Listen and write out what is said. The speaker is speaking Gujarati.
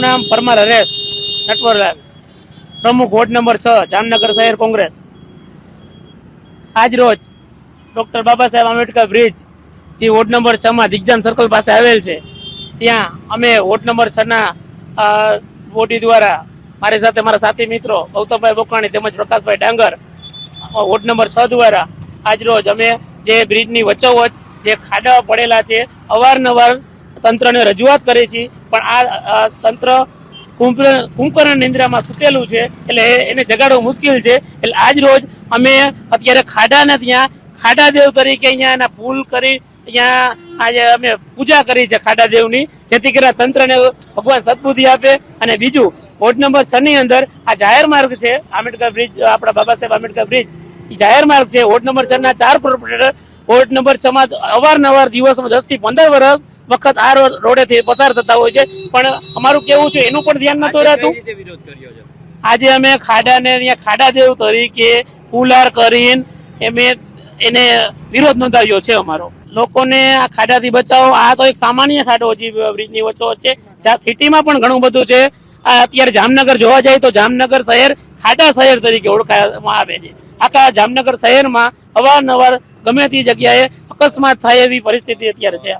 નામ પરમાર હરેશ નટવરલાલ, પ્રમુખ વોર્ડ નંબર 6 જામનગર શહેર કોંગ્રેસ। આજ રોજ ડોક્ટર બાબા સાહેબ આંબેડકર બ્રિજ જે વોર્ડ નંબર 6 માં દિગ્જામ સર્કલ પાસે આવેલ છે, ત્યાં અમે વોર્ડ નંબર 6 ના બોડી દ્વારા મારી સાથે મારા સાથી મિત્રો ગૌતમભાઈ બોકાણી તેમજ પ્રકાશભાઈ ડાંગર, વોર્ડ નંબર 6 દ્વારા આજ રોજ અમે જે બ્રિજની વચ્ચોવચ્ચ જે ખાડા પડેલા છે, અવારનવાર તંત્રને રજૂઆત કરી છે, પણ આ તંત્ર કુંભકર્ણ નિંદ્રામાં સૂતેલું છે, એટલે એને જગાડવું મુશ્કેલ છે। એટલે આજ રોજ અમે અત્યારે ખાડાને ત્યાં ખાડાદેવ તરીકે અહીંયા એના પુલ કરી અહીંયા આજે અમે પૂજા કરી છે ખાડાદેવની, જેથી કરીને તંત્રને ભગવાન સદબુદ્ધિ આપે। અને બીજું વોર્ડ નંબર 6 ની અંદર આ જાહેર માર્ગ છે, આંબેડકર બ્રિજ, આપણા બાબા સાહેબ આંબેડકર બ્રિજ જાહેર માર્ગ છે। વોર્ડ નંબર 6 ના 4 કોર્પોરેટર વોર્ડ નંબર 6 માં અવારનવાર દિવસમાં 10 થી 15 વખત આ રોડેથી પસાર થતા હોય છે, પણ અમારું કેવું છે એનું પણ ધ્યાન નતું રહેતું। આજે અમે ખાડાને અહીંયા ખાડાદેવ તરીકે પુલાર કરીને એને વિરોધ નોંધાવ્યો છે અમારો। લોકોને આ ખાડાથી બચાવો। આ તો એક સામાન્ય ખાડો છે બ્રિજની વચ્ચોવચ્ચ છે, જ્યાં સિટીમાં પણ ઘણું બધું છે। અત્યારે જામનગર જોવા જાય તો જામનગર શહેર ખાડા શહેર તરીકે ઓળખવામાં આવે છે। આખા જામનગર શહેરમાં અવારનવાર ગમે તે જગ્યાએ અકસ્માત થાય એવી પરિસ્થિતિ અત્યારે છે।